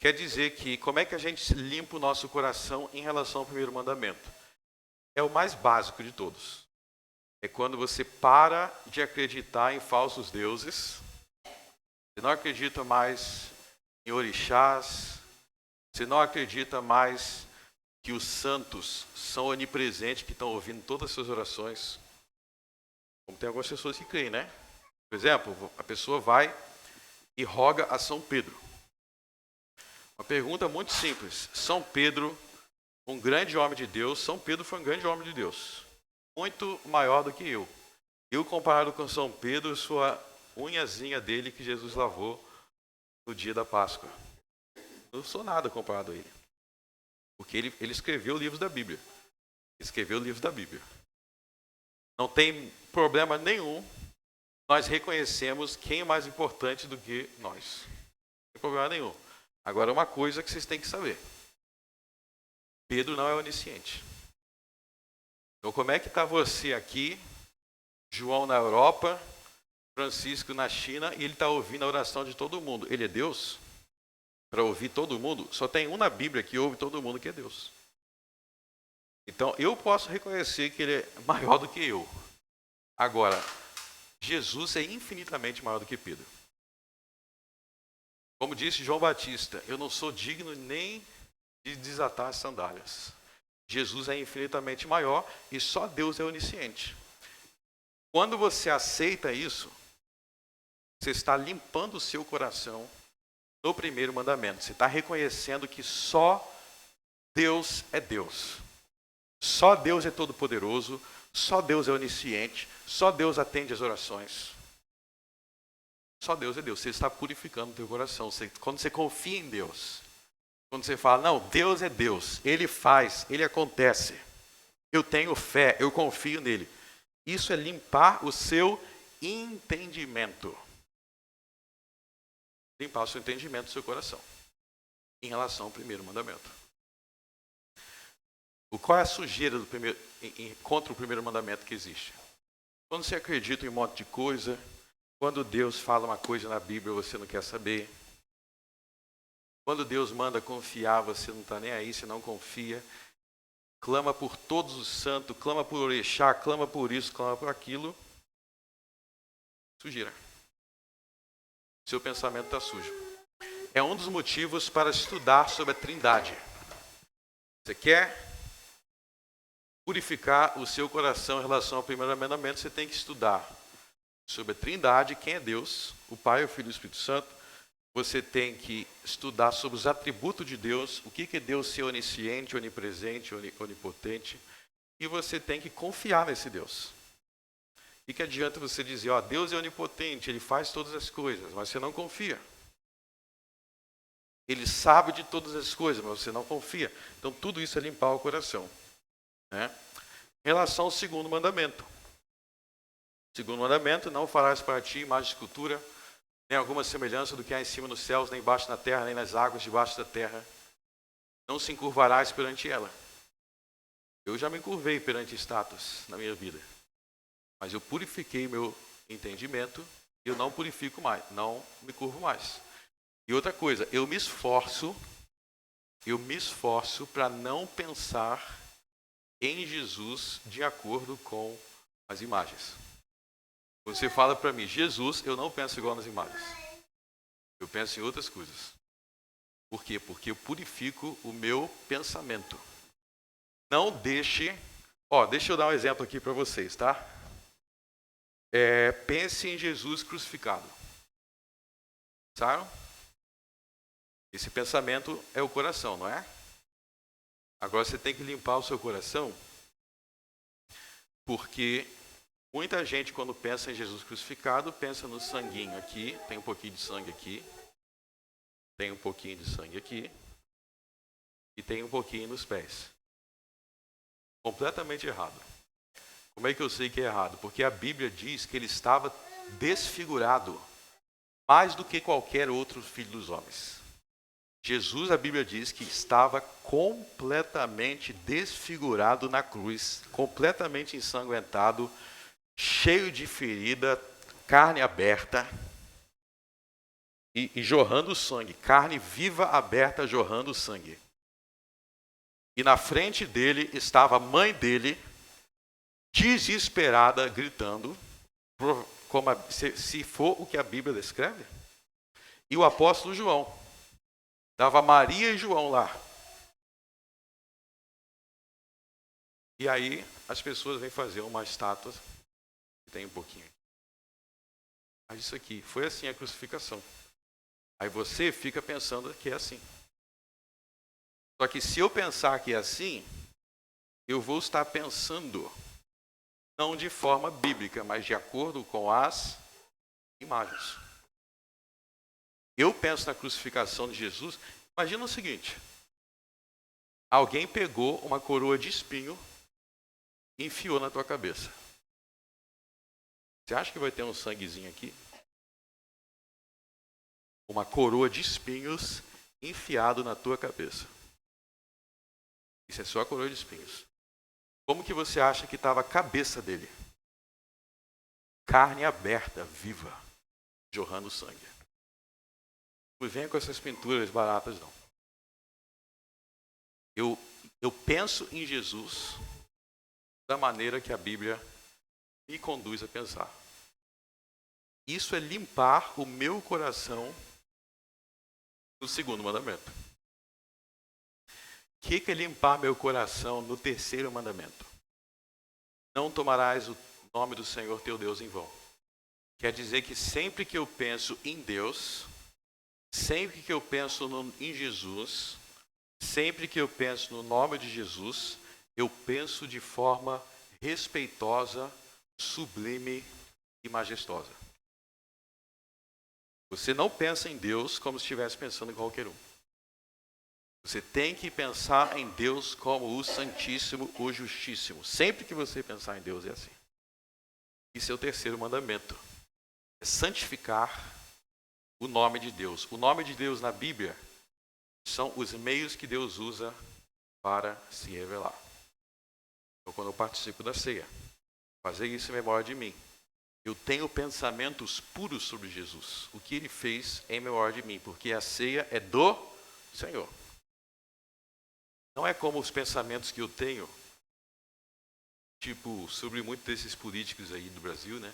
Quer dizer que, como é que a gente limpa o nosso coração em relação ao primeiro mandamento? É o mais básico de todos. É quando você para de acreditar em falsos deuses. Você não acredita mais em orixás. Você não acredita mais que os santos são onipresentes, que estão ouvindo todas as suas orações. Como tem algumas pessoas que creem, né? Por exemplo, a pessoa vai e roga a São Pedro. Uma pergunta muito simples. São Pedro, um grande homem de Deus, São Pedro foi um grande homem de Deus. Muito maior do que eu. Eu, comparado com São Pedro, sou a unhazinha dele que Jesus lavou no dia da Páscoa. Eu não sou nada comparado a ele. Porque ele escreveu livros da Bíblia. Escreveu livros da Bíblia. Não tem problema nenhum nós reconhecemos quem é mais importante do que nós. Não tem problema nenhum. Agora, uma coisa que vocês têm que saber. Pedro não é onisciente. Então, como é que está você aqui, João na Europa, Francisco na China, e ele está ouvindo a oração de todo mundo? Ele é Deus? Para ouvir todo mundo? Só tem um na Bíblia que ouve todo mundo, que é Deus. Então, eu posso reconhecer que ele é maior do que eu. Agora, Jesus é infinitamente maior do que Pedro. Como disse João Batista, eu não sou digno nem de desatar as sandálias. Jesus é infinitamente maior e só Deus é onisciente. Quando você aceita isso, você está limpando o seu coração no primeiro mandamento. Você está reconhecendo que só Deus é Deus. Só Deus é todo-poderoso, só Deus é onisciente, só Deus atende as orações. Só Deus é Deus. Você está purificando o teu coração. Quando você confia em Deus, quando você fala, não, Deus é Deus, Ele faz, Ele acontece. Eu tenho fé, eu confio nele. Isso é limpar o seu entendimento. Limpar o seu entendimento do seu coração. Em relação ao primeiro mandamento. Qual é a sujeira do primeiro, contra o primeiro mandamento que existe? Quando você acredita em um monte de coisa, quando Deus fala uma coisa na Bíblia você não quer saber. Quando Deus manda confiar, você não está nem aí, você não confia. Clama por todos os santos, clama por orixá, clama por isso, clama por aquilo. Sujeira. Seu pensamento está sujo. É um dos motivos para estudar sobre a Trindade. Você quer purificar o seu coração em relação ao primeiro mandamento, você tem que estudar sobre a Trindade, quem é Deus, o Pai, o Filho e o Espírito Santo. Você tem que estudar sobre os atributos de Deus, o que é Deus ser onisciente, onipresente, onipotente. E você tem que confiar nesse Deus. O que adianta você dizer, ó, Deus é onipotente, Ele faz todas as coisas, mas você não confia. Ele sabe de todas as coisas, mas você não confia. Então tudo isso é limpar o coração. Né? Em relação ao segundo mandamento. Segundo mandamento, não farás para ti imagem de escultura, nem alguma semelhança do que há em cima nos céus, nem embaixo na terra, nem nas águas debaixo da terra. Não se encurvarás perante ela. Eu já me encurvei perante estátuas na minha vida. Mas eu purifiquei meu entendimento e eu não purifico mais, não me curvo mais. E outra coisa, eu me esforço para não pensar em Jesus de acordo com as imagens. Você fala para mim, Jesus, eu não penso igual nas imagens. Eu penso em outras coisas. Por quê? Porque eu purifico o meu pensamento. Não deixe... deixa eu dar um exemplo aqui para vocês, tá? Pense em Jesus crucificado. Sabe? Esse pensamento é o coração, não é? Agora você tem que limpar o seu coração, porque muita gente, quando pensa em Jesus crucificado, pensa no sanguinho aqui, tem um pouquinho de sangue aqui, tem um pouquinho de sangue aqui, e tem um pouquinho nos pés. Completamente errado. Como é que eu sei que é errado? Porque a Bíblia diz que ele estava desfigurado, mais do que qualquer outro filho dos homens. Jesus, a Bíblia diz que estava completamente desfigurado na cruz, completamente ensanguentado, cheio de ferida, carne aberta e jorrando sangue, carne viva aberta jorrando sangue. E na frente dele estava a mãe dele, desesperada, gritando, se for o que a Bíblia descreve. E o apóstolo João. Estava Maria e João lá. E aí as pessoas vêm fazer uma estátua que tem um pouquinho. Mas isso aqui, foi assim a crucificação. Aí você fica pensando que é assim. Só que se eu pensar que é assim, eu vou estar pensando não de forma bíblica, mas de acordo com as imagens. Eu penso na crucificação de Jesus. Imagina o seguinte: alguém pegou uma coroa de espinho e enfiou na tua cabeça. Você acha que vai ter um sanguezinho aqui? Uma coroa de espinhos enfiado na tua cabeça. Isso é só a coroa de espinhos. Como que você acha que estava a cabeça dele? Carne aberta, viva, jorrando sangue. Não venha com essas pinturas baratas, não. Eu penso em Jesus da maneira que a Bíblia me conduz a pensar. Isso é limpar o meu coração no segundo mandamento. O que é limpar meu coração no terceiro mandamento? Não tomarás o nome do Senhor teu Deus em vão. Quer dizer que sempre que eu penso em Deus, sempre que eu penso em Jesus, sempre que eu penso no nome de Jesus, eu penso de forma respeitosa, sublime e majestosa. Você não pensa em Deus como se estivesse pensando em qualquer um. Você tem que pensar em Deus como o Santíssimo, o Justíssimo. Sempre que você pensar em Deus é assim. Isso é o terceiro mandamento. É santificar o nome de Deus. O nome de Deus na Bíblia são os meios que Deus usa para se revelar. Então, quando eu participo da ceia, fazer isso em memória de mim. Eu tenho pensamentos puros sobre Jesus. O que ele fez em memória de mim, porque a ceia é do Senhor. Não é como os pensamentos que eu tenho, tipo, sobre muitos desses políticos aí do Brasil, né?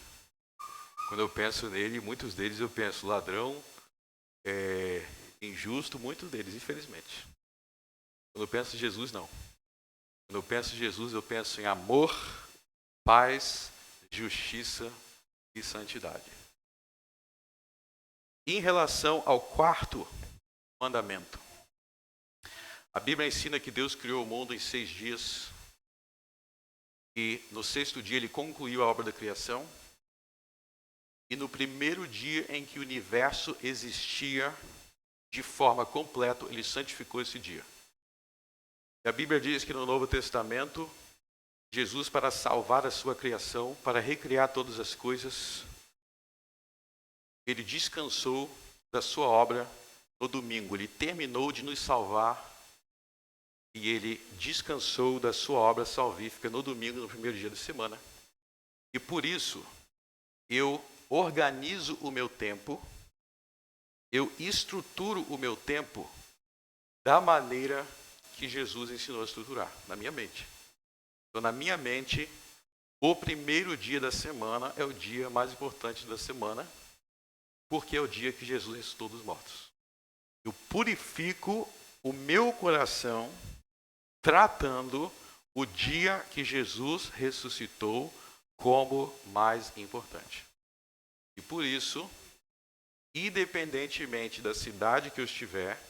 Quando eu penso nele, muitos deles eu penso ladrão, injusto, muitos deles, infelizmente. Quando eu penso em Jesus, não. Quando eu penso em Jesus, eu penso em amor, paz, justiça e santidade. Em relação ao quarto mandamento, a Bíblia ensina que Deus criou o mundo em 6 dias e no 6º dia ele concluiu a obra da criação. E no primeiro dia em que o universo existia de forma completa, ele santificou esse dia. E a Bíblia diz que no Novo Testamento, Jesus, para salvar a sua criação, para recriar todas as coisas, ele descansou da sua obra no domingo. Ele terminou de nos salvar e ele descansou da sua obra salvífica no domingo, no primeiro dia da semana. E por isso, eu organizo o meu tempo, eu estruturo o meu tempo da maneira que Jesus ensinou a estruturar, na minha mente. Então, na minha mente, o primeiro dia da semana é o dia mais importante da semana, porque é o dia que Jesus ressuscitou dos mortos. Eu purifico o meu coração tratando o dia que Jesus ressuscitou como mais importante. E por isso, independentemente da cidade que eu estiver,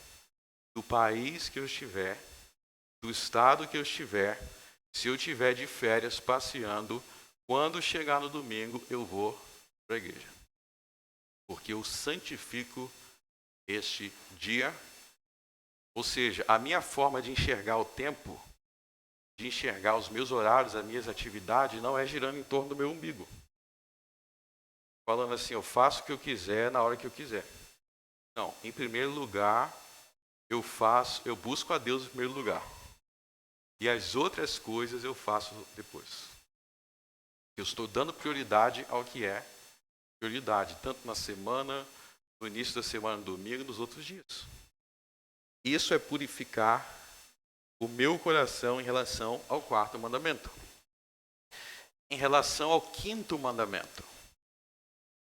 do país que eu estiver, do estado que eu estiver, se eu estiver de férias passeando, quando chegar no domingo eu vou para a igreja. Porque eu santifico este dia. Ou seja, a minha forma de enxergar o tempo, de enxergar os meus horários, as minhas atividades, não é girando em torno do meu umbigo. Falando assim, eu faço o que eu quiser na hora que eu quiser. Não, em primeiro lugar, eu busco a Deus em primeiro lugar. E as outras coisas eu faço depois. Eu estou dando prioridade ao que é prioridade, tanto na semana, no início da semana, no domingo e nos outros dias. Isso é purificar o meu coração em relação ao quarto mandamento. Em relação ao quinto mandamento,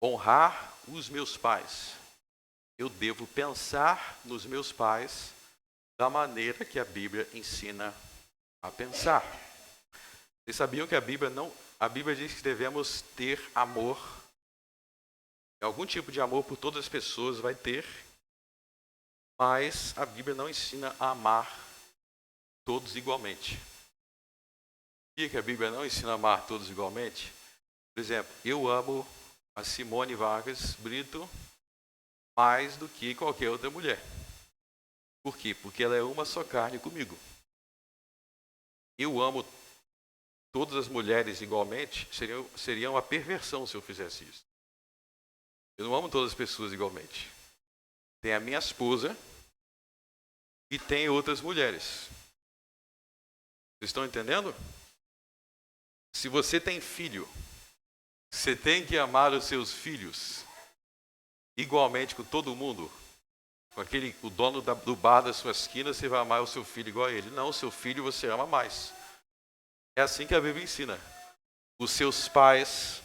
honrar os meus pais. Eu devo pensar nos meus pais da maneira que a Bíblia ensina a pensar. Vocês sabiam que a Bíblia a Bíblia diz que devemos ter amor. Algum tipo de amor por todas as pessoas vai ter, mas a Bíblia não ensina a amar todos igualmente. Por que a Bíblia não ensina a amar todos igualmente? Por exemplo, eu amo a Simone Vargas Brito mais do que qualquer outra mulher. Por quê? Porque ela é uma só carne comigo. Eu amo todas as mulheres igualmente, seria uma perversão se eu fizesse isso. Eu não amo todas as pessoas igualmente. Tem a minha esposa e tem outras mulheres. Vocês estão entendendo? Se você tem filho, você tem que amar os seus filhos igualmente com todo mundo. Com o dono do bar da sua esquina, você vai amar o seu filho igual a ele. Não, o seu filho você ama mais. É assim que a Bíblia ensina. Os seus pais.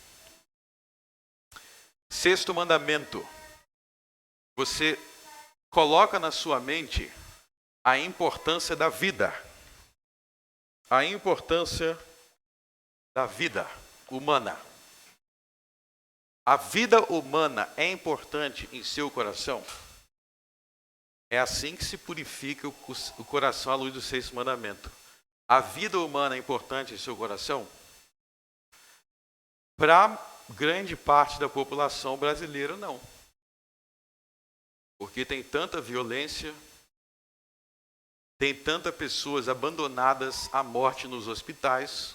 Sexto mandamento. Você coloca na sua mente a importância da vida. A importância da vida humana. A vida humana é importante em seu coração? É assim que se purifica o coração à luz do sexto mandamento. A vida humana é importante em seu coração? Para grande parte da população brasileira, não. Porque tem tanta violência, tem tantas pessoas abandonadas à morte nos hospitais.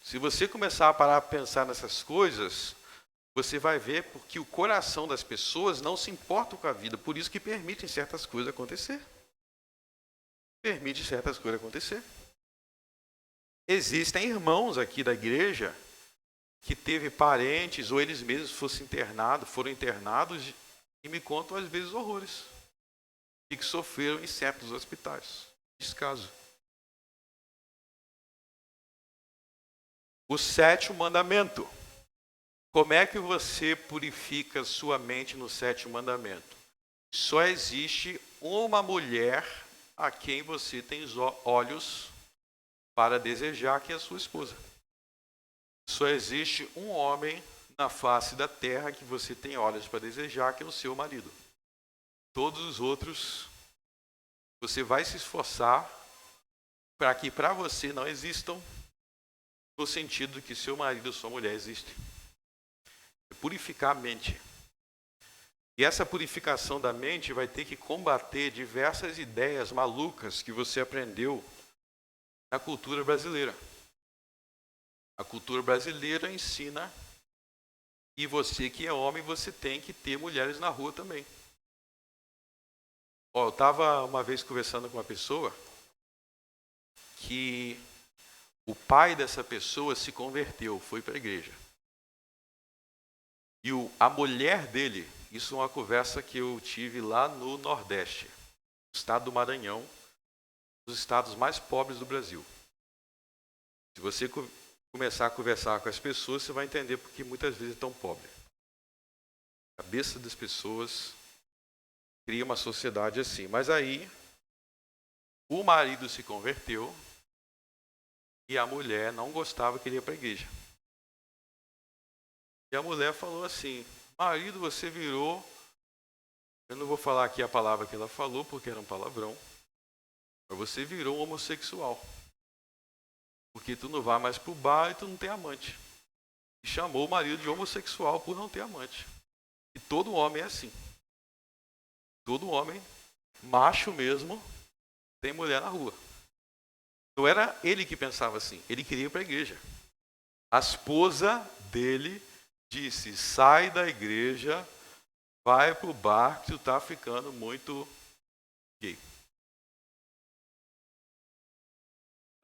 Se você começar a parar a pensar nessas coisas, você vai ver porque o coração das pessoas não se importa com a vida, por isso que permitem certas coisas acontecer. Permite certas coisas acontecer. Existem irmãos aqui da igreja que teve parentes ou eles mesmos foram internados e me contam às vezes horrores e que sofreram em certos hospitais. Descaso. O sétimo mandamento. Como é que você purifica sua mente no sétimo mandamento? Só existe uma mulher a quem você tem olhos para desejar, que é a sua esposa. Só existe um homem na face da terra que você tem olhos para desejar, que é o seu marido. Todos os outros, você vai se esforçar para que para você não existam, no sentido de que seu marido ou sua mulher existem. É purificar a mente. E essa purificação da mente vai ter que combater diversas ideias malucas que você aprendeu na cultura brasileira. A cultura brasileira ensina, e você que é homem, você tem que ter mulheres na rua também. Eu estava uma vez conversando com uma pessoa que o pai dessa pessoa se converteu, foi para a igreja. E a mulher dele, isso é uma conversa que eu tive lá no Nordeste, no estado do Maranhão, um dos estados mais pobres do Brasil. Se você começar a conversar com as pessoas, você vai entender porque muitas vezes é tão pobre. A cabeça das pessoas cria uma sociedade assim. Mas aí, o marido se converteu e a mulher não gostava, queria ir para a igreja. E a mulher falou assim: marido, você virou... Eu não vou falar aqui a palavra que ela falou, porque era um palavrão. Mas você virou um homossexual. Porque tu não vai mais pro bar e tu não tem amante. E chamou o marido de homossexual por não ter amante. E todo homem é assim. Todo homem, macho mesmo, tem mulher na rua. Não era ele que pensava assim, ele queria ir para a igreja. A esposa dele disse: sai da igreja, vai pro bar que tu tá ficando muito gay.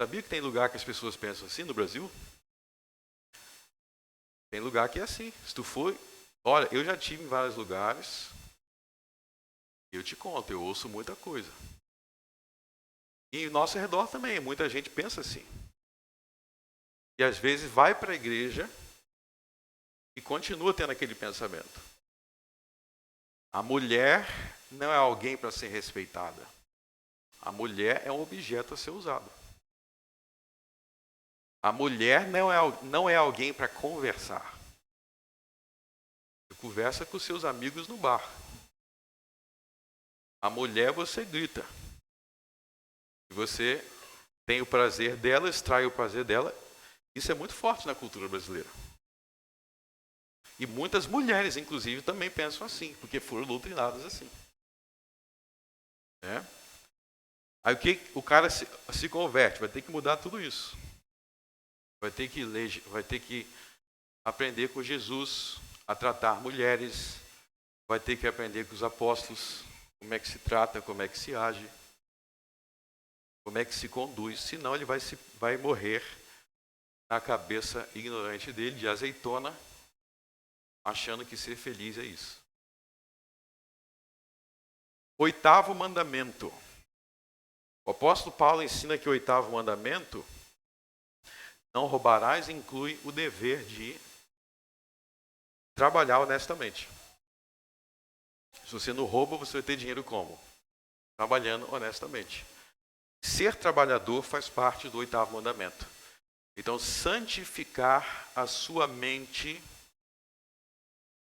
Sabia que tem lugar que as pessoas pensam assim no Brasil? Tem lugar que é assim. Se tu for... Olha, eu já tive em vários lugares. Eu te conto, eu ouço muita coisa. E ao nosso redor também, muita gente pensa assim. E às vezes vai para a igreja e continua tendo aquele pensamento. A mulher não é alguém para ser respeitada. A mulher é um objeto a ser usado. A mulher não é alguém para conversar. Você conversa com seus amigos no bar. A mulher você grita. E você tem o prazer dela, extrai o prazer dela. Isso é muito forte na cultura brasileira. E muitas mulheres, inclusive, também pensam assim, porque foram doutrinadas assim. Né? Aí o cara se converte, vai ter que mudar tudo isso. Vai ter que ler, vai ter que aprender com Jesus a tratar mulheres, vai ter que aprender com os apóstolos como é que se trata, como é que se age, como é que se conduz, senão ele vai morrer na cabeça ignorante dele, de azeitona, achando que ser feliz é isso. 8º mandamento. O apóstolo Paulo ensina que o 8º mandamento, não roubarás, inclui o dever de trabalhar honestamente. Se você não rouba, você vai ter dinheiro como? Trabalhando honestamente. Ser trabalhador faz parte do 8º mandamento. Então, santificar a sua mente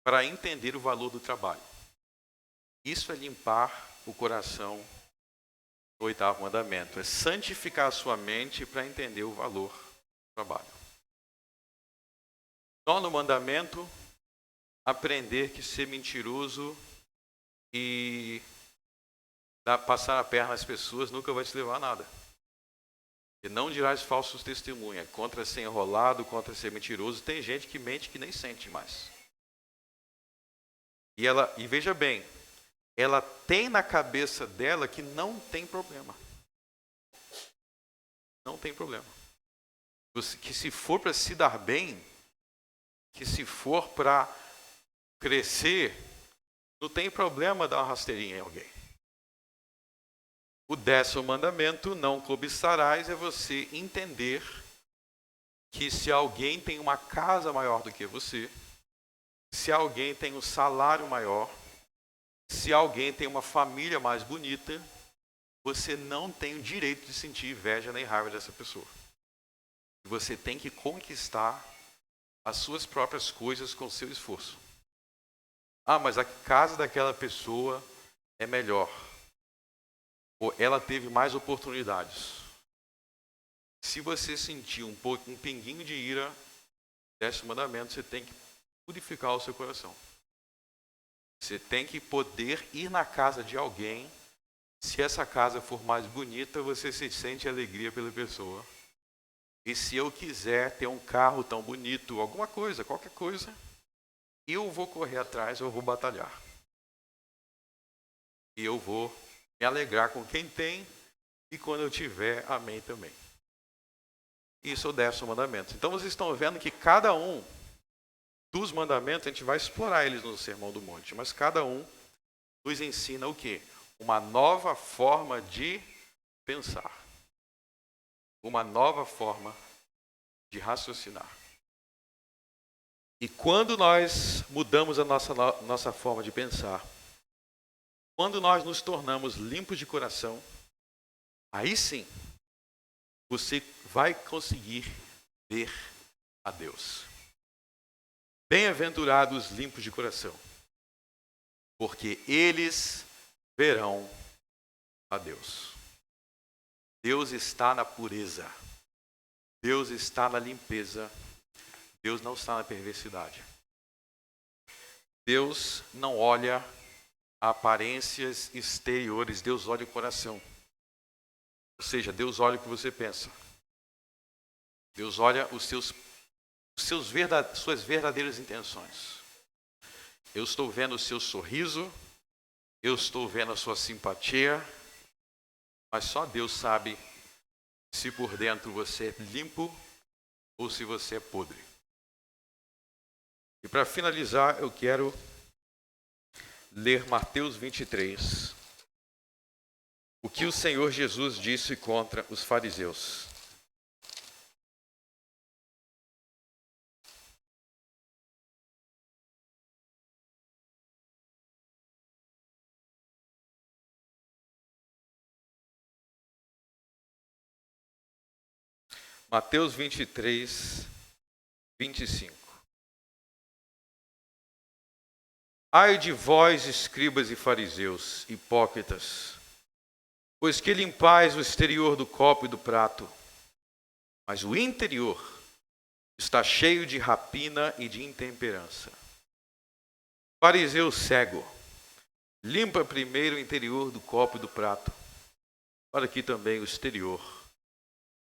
para entender o valor do trabalho. Isso é limpar o coração do 8º mandamento. É santificar a sua mente para entender o valor do trabalho. 9º mandamento, aprender que ser mentiroso e passar a perna às pessoas nunca vai te levar a nada. E não dirás falsos testemunhas, contra ser enrolado, contra ser mentiroso. Tem gente que mente que nem sente mais. E veja bem, ela tem na cabeça dela que não tem problema. Não tem problema. Que se for para se dar bem, que se for para crescer, não tem problema dar uma rasteirinha em alguém. O 10º mandamento, não cobiçarás, é você entender que se alguém tem uma casa maior do que você, se alguém tem um salário maior, se alguém tem uma família mais bonita, você não tem o direito de sentir inveja nem raiva dessa pessoa. Você tem que conquistar as suas próprias coisas com seu esforço. Ah, mas a casa daquela pessoa é melhor. Ou ela teve mais oportunidades. Se você sentir um pinguinho de ira, 10º mandamento, você tem que purificar o seu coração. Você tem que poder ir na casa de alguém. Se essa casa for mais bonita, você se sente alegria pela pessoa. E se eu quiser ter um carro tão bonito, alguma coisa, qualquer coisa, eu vou correr atrás, eu vou batalhar. E eu vou me alegrar com quem tem, e quando eu tiver, amém também. Isso é o 10º mandamento. Então vocês estão vendo que cada um dos mandamentos, a gente vai explorar eles no Sermão do Monte, mas cada um nos ensina o quê? Uma nova forma de pensar. Uma nova forma de raciocinar. E quando nós mudamos a nossa forma de pensar, quando nós nos tornamos limpos de coração, aí sim, você vai conseguir ver a Deus. Bem-aventurados limpos de coração, porque eles verão a Deus. Deus está na pureza. Deus está na limpeza. Deus não está na perversidade. Deus não olha aparências exteriores, Deus olha o coração. Ou seja, Deus olha o que você pensa. Deus olha suas verdadeiras intenções. Eu estou vendo o seu sorriso, eu estou vendo a sua simpatia, mas só Deus sabe se por dentro você é limpo ou se você é podre. E para finalizar, eu quero ler Mateus 23. O que o Senhor Jesus disse contra os fariseus. Mateus 23, 25. Ai de vós, escribas e fariseus, hipócritas, pois que limpais o exterior do copo e do prato, mas o interior está cheio de rapina e de intemperança. Fariseu cego, limpa primeiro o interior do copo e do prato, para que também o exterior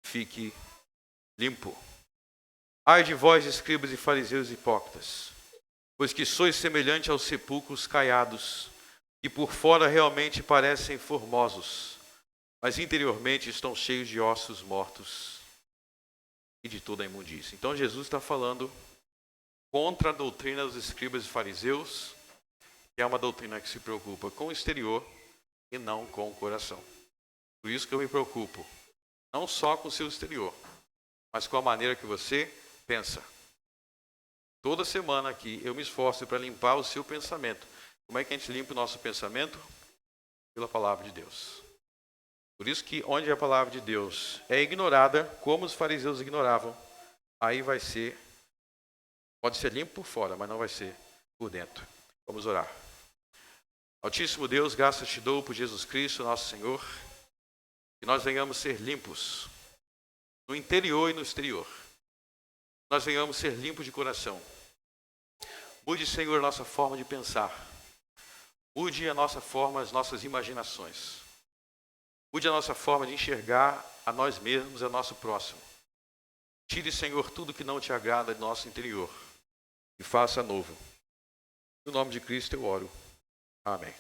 fique limpo. Ai de vós, escribas e fariseus hipócritas, pois que sois semelhante aos sepulcros caiados, que por fora realmente parecem formosos, mas interiormente estão cheios de ossos mortos e de toda a imundícia. Então Jesus está falando contra a doutrina dos escribas e fariseus, que é uma doutrina que se preocupa com o exterior e não com o coração. Por isso que eu me preocupo, não só com o seu exterior, mas com a maneira que você pensa. Toda semana aqui eu me esforço para limpar o seu pensamento. Como é que a gente limpa o nosso pensamento? Pela palavra de Deus. Por isso que onde a palavra de Deus é ignorada, como os fariseus ignoravam, aí pode ser limpo por fora, mas não vai ser por dentro. Vamos orar. Altíssimo Deus, graças te dou por Jesus Cristo, nosso Senhor, que nós venhamos ser limpos no interior e no exterior. Nós venhamos ser limpos de coração. Mude, Senhor, a nossa forma de pensar. Mude a nossa forma, as nossas imaginações. Mude a nossa forma de enxergar a nós mesmos e ao nosso próximo. Tire, Senhor, tudo que não te agrada do nosso interior e faça novo. No nome de Cristo eu oro. Amém.